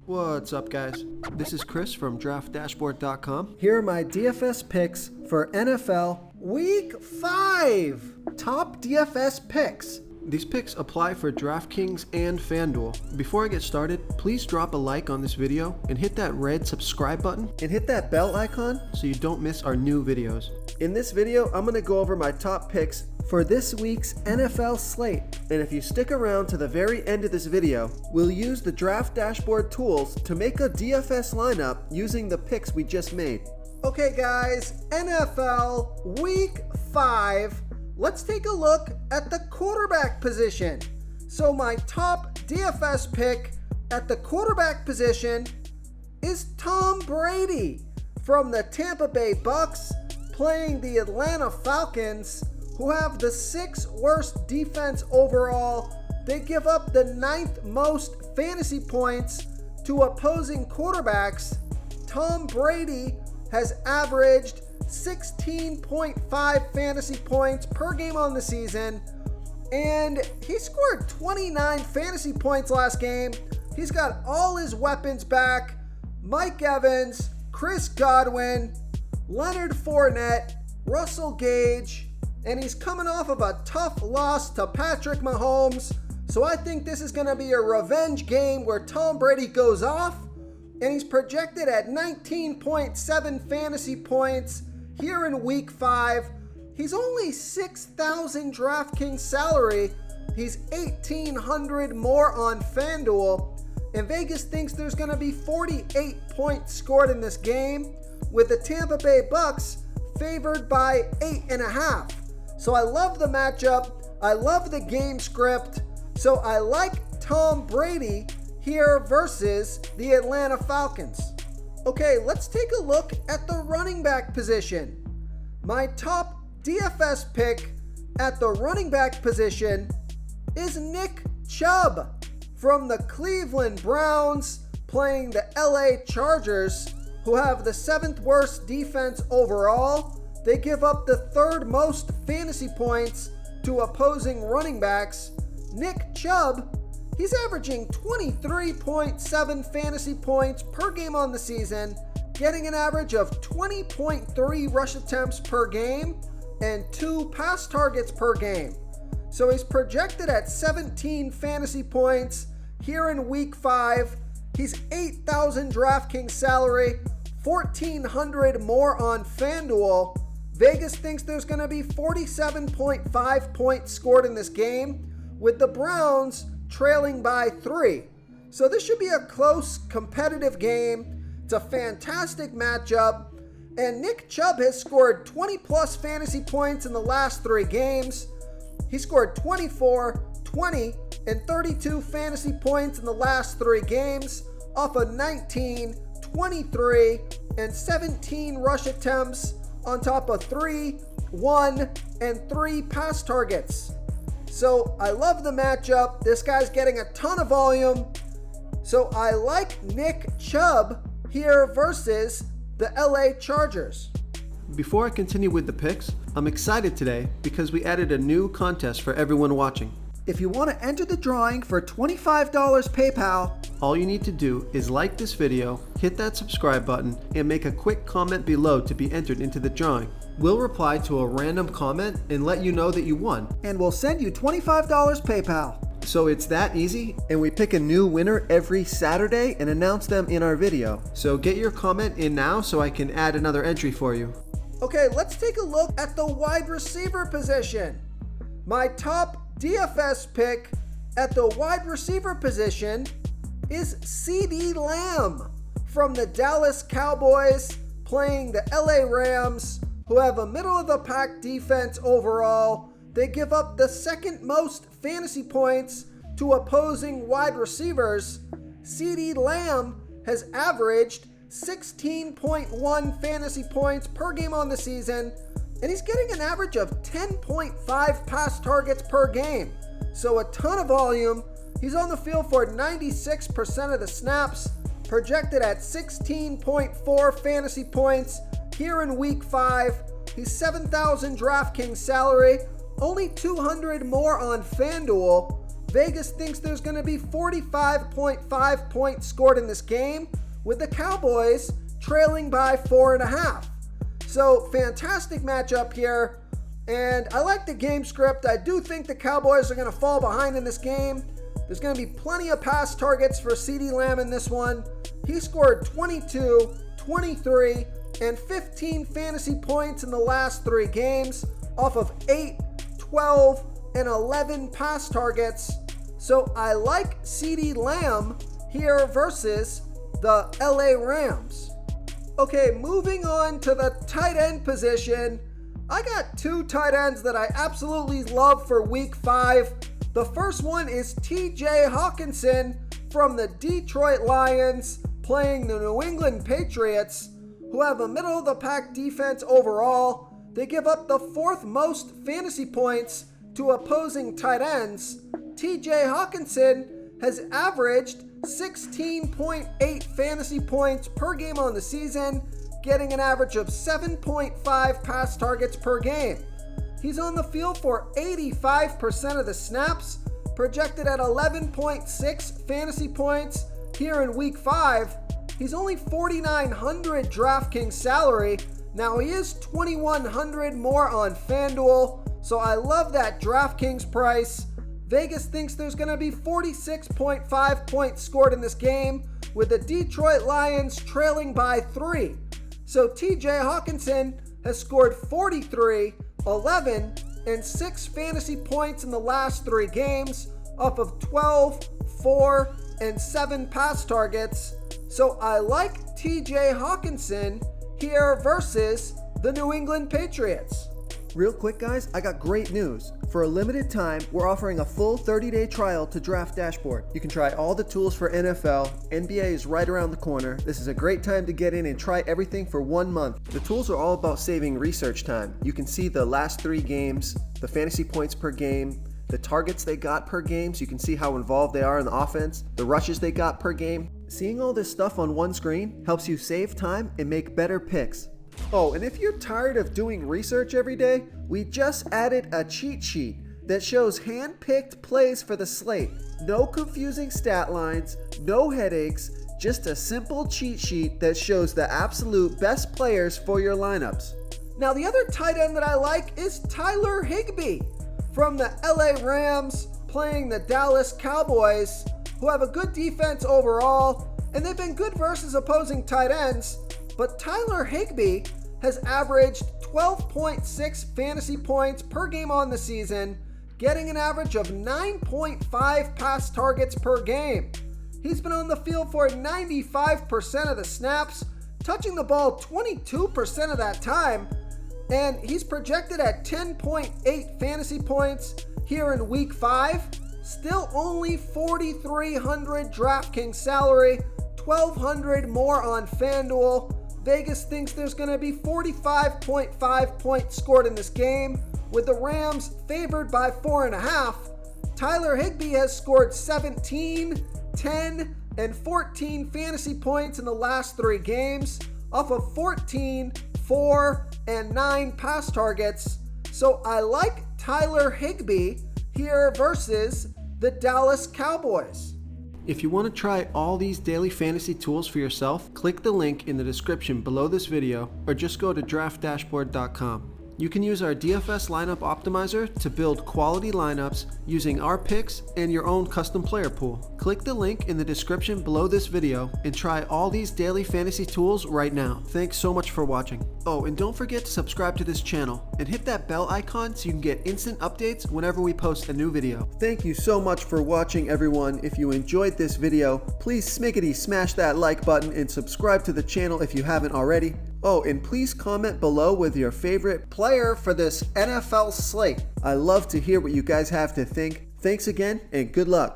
What's up, guys? This is Chris from DraftDashboard.com. Here are my DFS picks for NFL Week 5. Top DFS picks. These picks apply for DraftKings and FanDuel. Before I get started, please drop a like on this video and hit that red subscribe button And hit that bell icon so you don't miss our new videos. In this video, I'm going to go over my top picks for this week's NFL slate. And if you stick around to the very end of this video, we'll use the Draft Dashboard tools to make a DFS lineup using the picks we just made. Okay guys, NFL Week 5. Let's take a look at the quarterback position. So my top DFS pick at the quarterback position is Tom Brady from the Tampa Bay Bucks, playing the Atlanta Falcons, who have the 6th worst defense overall. They give up the 9th most fantasy points to opposing quarterbacks. Tom Brady has averaged 16.5 fantasy points per game on the season, and he scored 29 fantasy points last game. He's got all his weapons back: Mike Evans, Chris Godwin, Leonard Fournette, Russell Gage, and he's coming off of a tough loss to Patrick Mahomes. So I think this is going to be a revenge game where Tom Brady goes off, and he's projected at 19.7 fantasy points here in Week 5. He's only 6,000 DraftKings salary. He's 1,800 more on FanDuel. And Vegas thinks there's going to be 48 points scored in this game, with the Tampa Bay Bucks favored by 8.5. So I love the matchup. I love the game script. So I like Tom Brady here versus the Atlanta Falcons. Okay, let's take a look at the running back position. My top DFS pick at the running back position is Nick Chubb from the Cleveland Browns, playing the LA Chargers, who have the 7th worst defense overall. They give up the 3rd most fantasy points to opposing running backs. Nick Chubb, he's averaging 23.7 fantasy points per game on the season, getting an average of 20.3 rush attempts per game and 2 pass targets per game. So he's projected at 17 fantasy points here in Week 5. He's 8,000 DraftKings salary, 1,400 more on FanDuel. Vegas thinks there's going to be 47.5 points scored in this game, with the Browns trailing by 3. So this should be a close, competitive game. It's a fantastic matchup. And Nick Chubb has scored 20 plus fantasy points in the last 3 games. He scored 24, 20, and 32 fantasy points in the last 3 games off of 19, 23, and 17 rush attempts on top of 3, 1, and 3 pass targets. So I love the matchup. This guy's getting a ton of volume. So I like Nick Chubb here versus the LA Chargers. Before I continue with the picks, I'm excited today because we added a new contest for everyone watching. If you want to enter the drawing for $25 PayPal, all you need to do is like this video, hit that subscribe button, and make a quick comment below to be entered into the drawing. We'll reply to a random comment and let you know that you won. And we'll send you $25 PayPal. So it's that easy, and we pick a new winner every Saturday and announce them in our video. So get your comment in now so I can add another entry for you. Okay, let's take a look at the wide receiver position. My top DFS pick at the wide receiver position is CeeDee Lamb from the Dallas Cowboys, playing the LA Rams, who have a middle-of-the-pack defense overall. They give up the 2nd most fantasy points to opposing wide receivers. CeeDee Lamb has averaged 16.1 fantasy points per game on the season, and he's getting an average of 10.5 pass targets per game. So a ton of volume. He's on the field for 96% of the snaps, projected at 16.4 fantasy points here in Week 5. He's 7,000 DraftKings salary, only 200 more on FanDuel. Vegas thinks there's going to be 45.5 points scored in this game, with the Cowboys trailing by 4.5. So fantastic matchup here. And I like the game script. I do think the Cowboys are going to fall behind in this game. There's going to be plenty of pass targets for CeeDee Lamb in this one. He scored 22, 23, and 15 fantasy points in the last 3 games off of 8, 12, and 11 pass targets. So I like CeeDee Lamb here versus the LA Rams. Okay, moving on to the tight end position. I got 2 tight ends that I absolutely love for week 5. The first one is TJ Hockenson from the Detroit Lions playing the New England Patriots, who have a middle-of-the-pack defense overall. They give up the 4th most fantasy points to opposing tight ends. TJ Hockenson has averaged 16.8 fantasy points per game on the season, getting an average of 7.5 pass targets per game. He's on the field for 85% of the snaps, projected at 11.6 fantasy points here in week 5. He's only $4,900 DraftKings salary. Now he is $2,100 more on FanDuel, so I love that DraftKings price. Vegas thinks there's going to be 46.5 points scored in this game, with the Detroit Lions trailing by 3. So TJ Hockenson has scored 43, 11, and 6 fantasy points in the last 3 games off of 12, 4, and 7 pass targets. So I like TJ Hockenson here versus the New England Patriots. Real quick, guys, I got great news. For a limited time, we're offering a full 30-day trial to Draft Dashboard. You can try all the tools for NFL. NBA is right around the corner. This is a great time to get in and try everything for 1 month. The tools are all about saving research time. You can see the last 3 games, the fantasy points per game, the targets they got per game, so you can see how involved they are in the offense, the rushes they got per game. Seeing all this stuff on one screen helps you save time and make better picks. Oh, and if you're tired of doing research every day, we just added a cheat sheet that shows hand-picked plays for the slate. No confusing stat lines, no headaches, just a simple cheat sheet that shows the absolute best players for your lineups. Now the other tight end that I like is Tyler Higbee from the LA Rams playing the Dallas Cowboys, who have a good defense overall, and they've been good versus opposing tight ends. But Tyler Higbee has averaged 12.6 fantasy points per game on the season, getting an average of 9.5 pass targets per game. He's been on the field for 95% of the snaps, touching the ball 22% of that time, and he's projected at 10.8 fantasy points here in week 5. Still only $4,300 DraftKings salary, $1,200 more on FanDuel. Vegas thinks there's going to be 45.5 points scored in this game, with the Rams favored by 4.5. Tyler Higbee has scored 17, 10, and 14 fantasy points in the last 3 games off of 14, 4, and 9 pass targets. So I like Tyler Higbee here versus the Dallas Cowboys. If you want to try all these daily fantasy tools for yourself, click the link in the description below this video or just go to draftdashboard.com. You can use our DFS lineup optimizer to build quality lineups using our picks and your own custom player pool. Click the link in the description below this video and try all these daily fantasy tools right now. Thanks so much for watching. Oh, and don't forget to subscribe to this channel and hit that bell icon so you can get instant updates whenever we post a new video. Thank you so much for watching, everyone. If you enjoyed this video, please smickety smash that like button and subscribe to the channel if you haven't already. Oh, and please comment below with your favorite player for this NFL slate. I love to hear what you guys have to think. Thanks again, and good luck.